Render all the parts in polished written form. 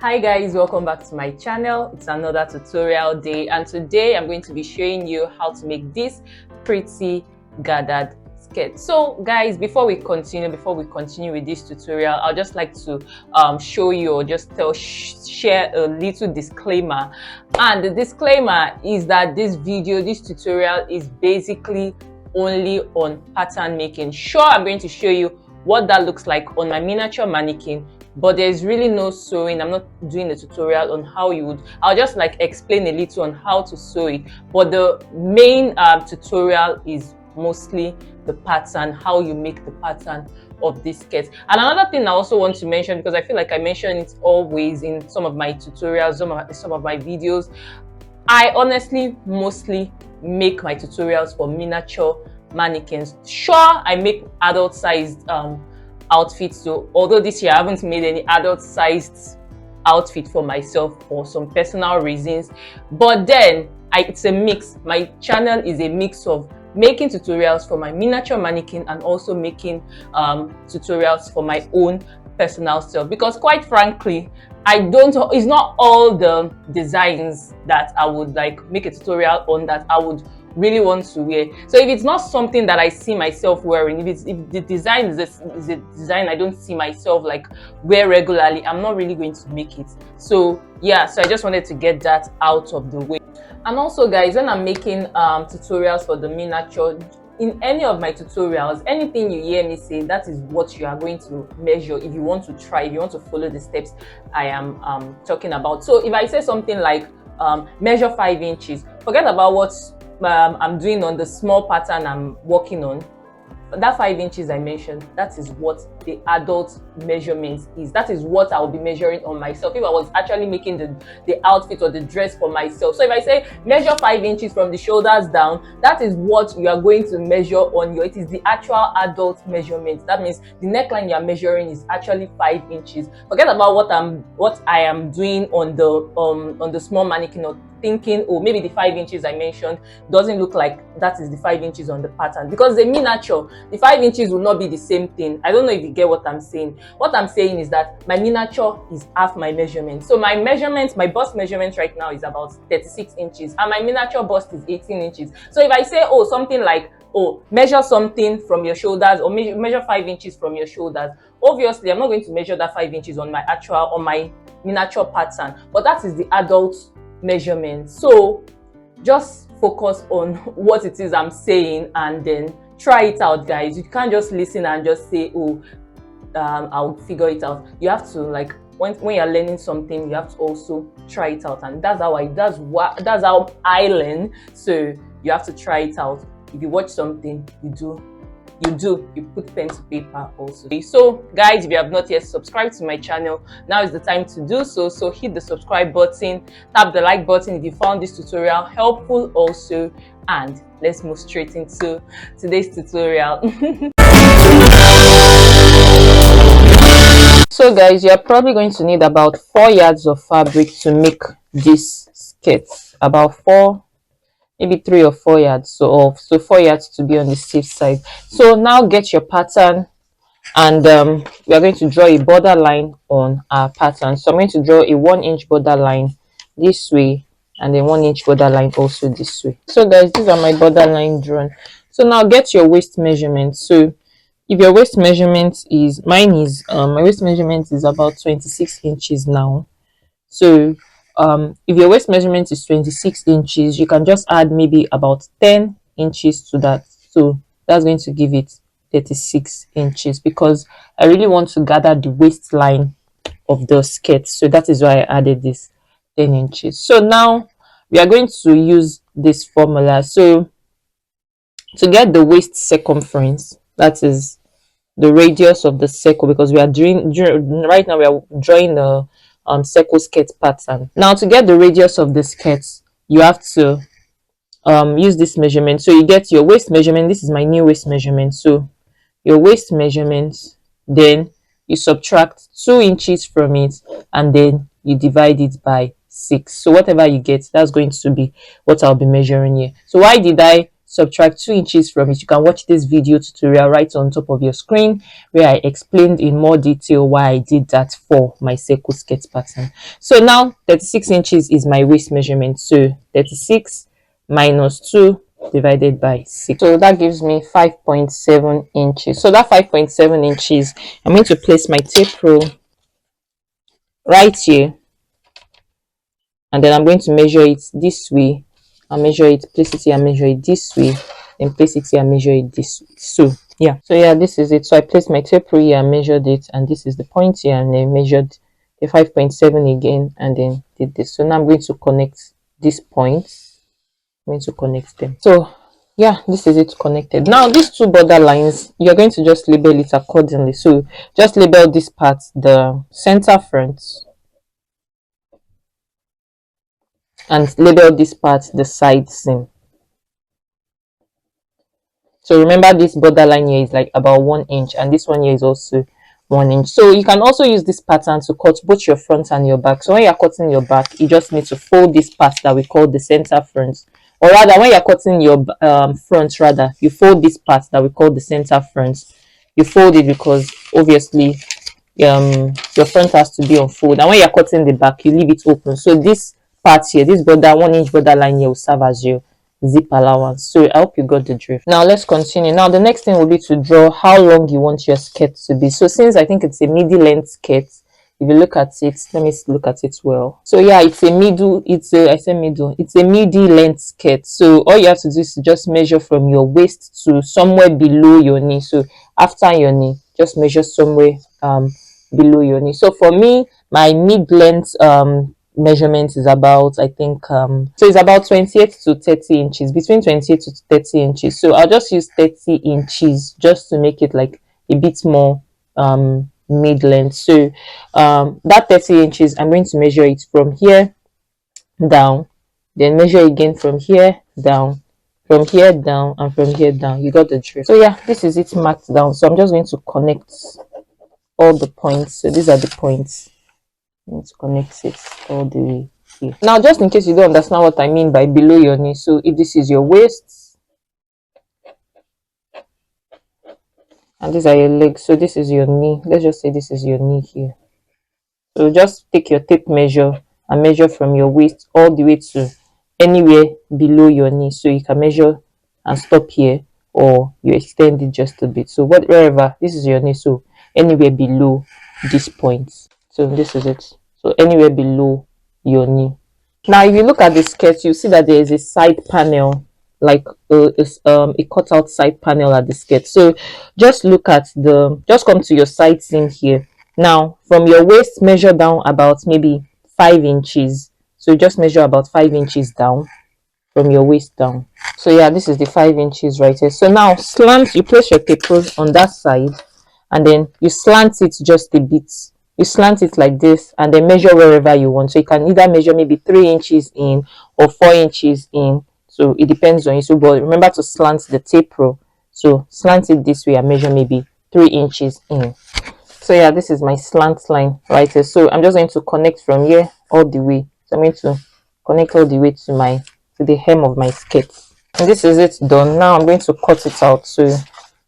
Hi guys, welcome back to my channel. It's another tutorial day, and today I'm going to be showing you how to make this pretty gathered skirt. So guys, before we continue with this tutorial, I'd just like to show you or just share a little disclaimer. And the disclaimer is that this tutorial is basically only on pattern making. Sure, I'm going to show you what that looks like on my miniature mannequin, but there's really no sewing. I'm not doing a tutorial on how you would. I'll just like explain a little on how to sew it, but the main tutorial is mostly the pattern, how you make the pattern of this skirt. And another thing I also want to mention, because I feel like I mention it always in some of my tutorials, some of my videos, I honestly mostly make my tutorials for miniature mannequins. Sure, I make adult sized outfits, so although this year I haven't made any adult sized outfit for myself for some personal reasons, but then it's a mix. My channel is a mix of making tutorials for my miniature mannequin and also making tutorials for my own personal self, because quite frankly, it's not all the designs that I would like make a tutorial on that I would really want to wear. So if it's not something that I see myself wearing, if the design is a design I don't see myself like wear regularly, I'm not really going to make it. So yeah, so I just wanted to get that out of the way. And also guys, when I'm making tutorials for the miniature, in any of my tutorials, anything you hear me say, that is what you are going to measure if you want to try, if you want to follow the steps I am talking about. So if I say something like measure 5 inches, forget about what I'm doing on the small pattern I'm working on. That 5 inches I mentioned, that is what the adult measurement is. That is what I'll be measuring on myself if I was actually making the outfit or the dress for myself. So if I say measure 5 inches from the shoulders down, that is what you are going to measure on it is the actual adult measurement. That means the neckline you are measuring is actually 5 inches. Forget about what I am doing on the small mannequin, or thinking, oh, maybe the 5 inches I mentioned doesn't look like that is the 5 inches on the pattern, because the miniature, the 5 inches will not be the same thing. I don't know if you get what I'm saying. What I'm saying is that my miniature is half my measurement. So my bust measurement right now is about 36 inches and my miniature bust is 18 inches. So if I say, oh, something like, oh, measure something from your shoulders, or measure 5 inches from your shoulders, obviously I'm not going to measure that 5 inches on my miniature pattern, but that is the adult measurement. So just focus on what it is I'm saying and then try it out, guys. You can't just listen and just say, oh, I'll figure it out. You have to, like, when you're learning something, you have to also try it out, and that's how I learn. So you have to try it out. If you watch something, you put pen to paper also. So guys, if you have not yet subscribed to my channel, now is the time to do so. So hit the subscribe button, tap the like button if you found this tutorial helpful also, and let's move straight into today's tutorial. So guys, you're probably going to need about 4 yards of fabric to make this skirt. About 4, maybe 3 or 4 yards, so 4 yards to be on the safe side. So now get your pattern, and we are going to draw a border line on our pattern. So I'm going to draw a 1-inch border line this way, and then 1-inch border line also this way. So guys, these are my border line drawn. So now get your waist measurement. So if your waist measurement is, my waist measurement is about 26 inches now. So if your waist measurement is 26 inches, you can just add maybe about 10 inches to that. So that's going to give it 36 inches, because I really want to gather the waistline of the skirt. So that is why I added this 10 inches. So now we are going to use this formula. So to get the waist circumference, that is the radius of the circle, because we are right now we are drawing the circle skirt pattern. Now to get the radius of the skirt, you have to use this measurement. So you get your waist measurement. This is my new waist measurement. So your waist measurement, then you subtract 2 inches from it, and then you divide it by 6. So whatever you get, that's going to be what I'll be measuring here. So why did I subtract 2 inches from it. You can watch this video tutorial right on top of your screen where I explained in more detail why I did that for my circle skirt pattern. So now 36 inches is my waist measurement. So 36 minus 2 divided by 6. So that gives me 5.7 inches. So that 5.7 inches, I'm going to place my tape rule right here, and then I'm going to measure it this way. I'll measure it, place it here and measure it this way, then place it here and measure it this way. So yeah, this is it. So I placed my tape rule here and measured it, and this is the point here, and then measured the 5.7 again, and then did this. So now I'm going to connect these points. I'm going to connect them. So yeah, this is it connected. Now these two border lines, you're going to just label it accordingly. So just label this part the center front, and label this part the side seam. So remember, this borderline here is like about 1 inch, and this one here is also 1 inch. So you can also use this pattern to cut both your front and your back. So when you're cutting your back, you just need to fold this part that we call the center front, or rather when you're cutting your front, rather you fold this part that we call the center front. You fold it because obviously your front has to be on fold, and when you're cutting the back, you leave it open. So this part here, this border 1 inch borderline here, will serve as your zip allowance. So I hope you got the drift. Now let's continue. Now the next thing will be to draw how long you want your skirt to be. So since I think it's a midi length skirt, if you look at it, let me look at it well. So yeah, it's a midi length skirt. So all you have to do is to just measure from your waist to somewhere below your knee. So after your knee, just measure somewhere below your knee. So for me, my mid length measurement is about, I think so it's about 28 to 30 inches, between 28 to 30 inches. So I'll just use 30 inches just to make it like a bit more mid length. So that 30 inches, I'm going to measure it from here down, then measure again from here down, from here down, and from here down. You got the drift. So yeah, this is it marked down. So I'm just going to connect all the points. So these are the points. I need to connect it all the way here. Now just in case you don't understand what I mean by below your knee, so if this is your waist and these are your legs, so this is your knee. Let's just say this is your knee here. So just take your tape measure and measure from your waist all the way to anywhere below your knee. So you can measure and stop here, or you extend it just a bit. So wherever, this is your knee, so anywhere below this point. So this is it. So anywhere below your knee. Now if you look at the skirt, you see that there is a side panel, like a cutout side panel at the skirt. So just look at just come to your side seam here. Now from your waist, measure down about maybe 5 inches. So just measure about 5 inches down from your waist down. So yeah, this is the 5 inches right here. So now slant, you place your tape on that side, and then you slant it just a bit. You slant it like this, and then measure wherever you want. So you can either measure maybe 3 inches in or 4 inches in. So it depends on you. So but remember to slant the tape roll. So slant it this way and measure maybe 3 inches in. So yeah, this is my slant line right here. So I'm just going to connect from here all the way. So I'm going to connect all the way to the hem of my skirt. And this is it done. Now I'm going to cut it out. So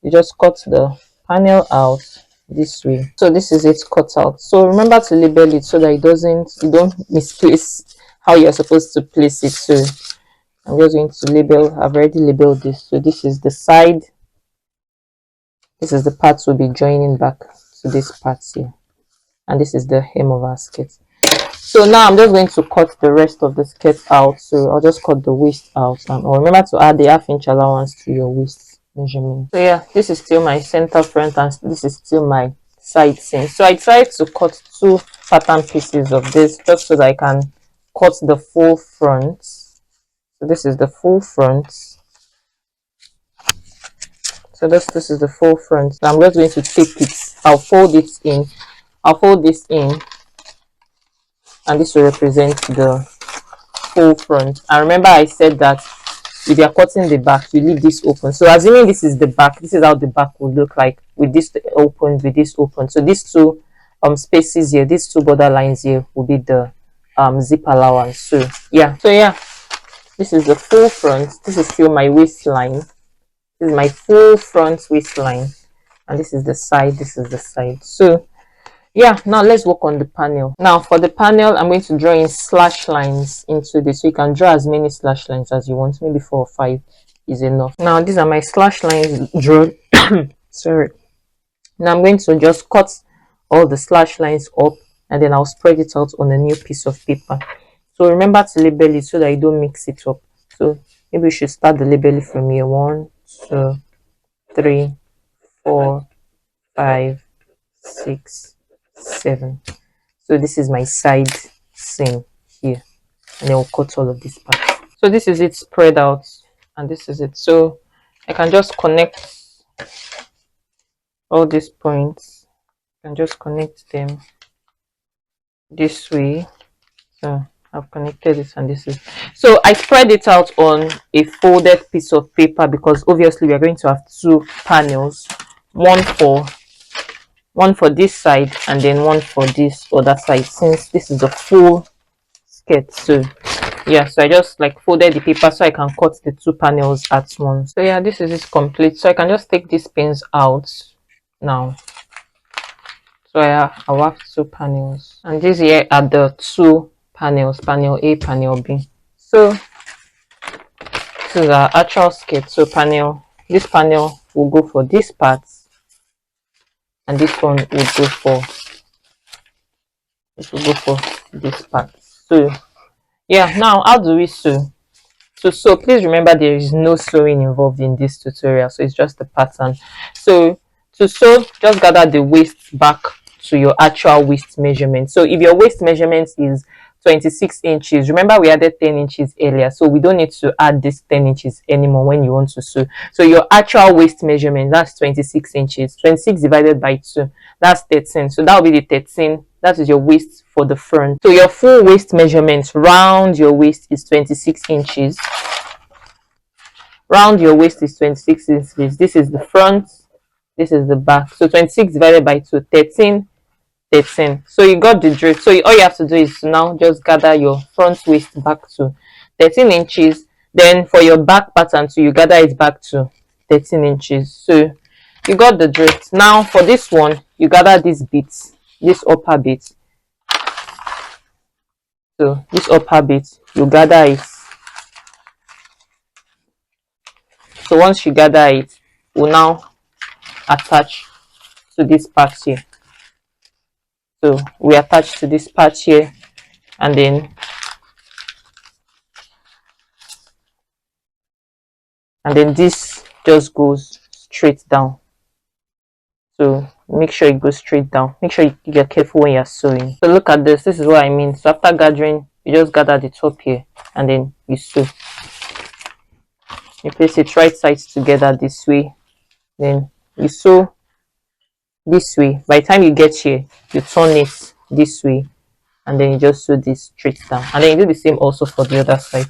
you just cut the panel out this way. So this is it cut out. So remember to label it so that you don't misplace how you're supposed to place it. So I'm just going to label. I've already labeled this. So this is the side. This is the part we'll be joining back to this part here, and this is the hem of our skirt. So now I'm just going to cut the rest of the skirt out. So I'll just cut the waist out, and remember to add the ½ inch allowance to your waist measurement. So yeah, this is still my center front, and this is still my side seam. So I tried to cut 2 pattern pieces of this just so that I can cut the full front. So this is the full front. So this is the full front. Now I'm just going to tape it. I'll fold it in. I'll fold this in, and this will represent the full front. And remember I said that if you're cutting the back, you leave this open. So assuming this is the back, this is how the back will look like, with this open, with this open. So these two spaces here, these 2 border lines here will be the zip allowance. So yeah, This is the full front. This is still my waistline. This is my full front waistline, and this is the side. This is the side. So yeah, now let's work on the panel. Now for the panel, I'm going to draw in slash lines into this. So you can draw as many slash lines as you want. Maybe 4 or 5 is enough. Now these are my slash lines drawn. Sorry. Now I'm going to just cut all the slash lines up, and then I'll spread it out on a new piece of paper. So remember to label it so that you don't mix it up. So maybe we should start the labeling from here. 1, 2, 3, 4, 5, 6, 7. So this is my side seam here, and then we'll cut all of this part. So this is it spread out, and this is it. So I can just connect all these points. I can just connect them this way. So I've connected it, and this is, so I spread it out on a folded piece of paper because obviously we are going to have 2 panels, one for this side and then one for this other side, since this is a full skirt. So yeah, so I just like folded the paper so I can cut the 2 panels at once. So yeah, this is it complete. So I can just take these pins out now. So I'll have 2 panels, and these here are the 2 panels, panel A, panel B. So this is our actual skirt. So this panel will go for this part, and this one will go for this part. So yeah, now how do we sew? So please remember there is no sewing involved in this tutorial, so it's just the pattern. So to sew, just gather the waist back to your actual waist measurement. So if your waist measurement is 26 inches, remember we added 10 inches earlier, so we don't need to add this 10 inches anymore when you want to sew. So your actual waist measurement, that's 26 inches. 26 divided by 2, that's 13. So that will be the 13. That is your waist for the front. So your full waist measurement round your waist is 26 inches. Round your waist is 26 inches. This is the front, this is the back. So 26 divided by 2, 13. So you got the drift. So all you have to do is to now just gather your front waist back to 13 inches. Then for your back pattern too, you gather it back to 13 inches. So you got the drift. Now for this one, you gather these bits, this upper bit. So this upper bit, you gather it. So once you gather it, we'll now attach to this part here. So we attach to this part here, and then this just goes straight down. So make sure it goes straight down. Make sure you get careful when you're sewing. So look at this. This is what I mean. So after gathering, you just gather the top here, and then you sew. You place it right sides together this way, then you sew this way. By the time you get here, you turn it this way, and then you just sew this straight down, and then you do the same also for the other side.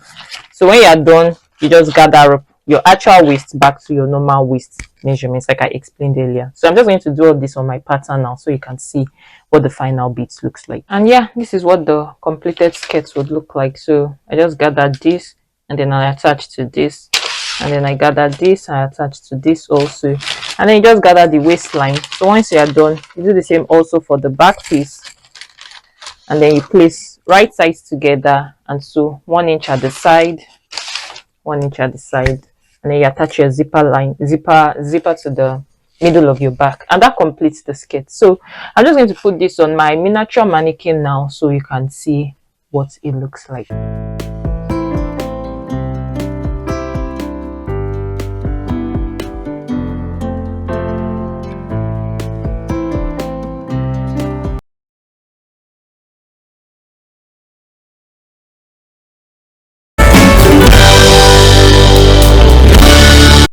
So when you are done, you just gather up your actual waist back to your normal waist measurements like I explained earlier. So I'm just going to do all this on my pattern now so you can see what the final bits looks like. And yeah, this is what the completed skirt would look like. So I just gathered this, and then I attach to this, and then I gather this, I attach to this also, and then you just gather the waistline. So once you are done, you do the same also for the back piece, and then you place right sides together and sew 1 inch at the side, 1 inch at the side, and then you attach your zipper to the middle of your back, and that completes the skirt. So I'm just going to put this on my miniature mannequin now so you can see what it looks like.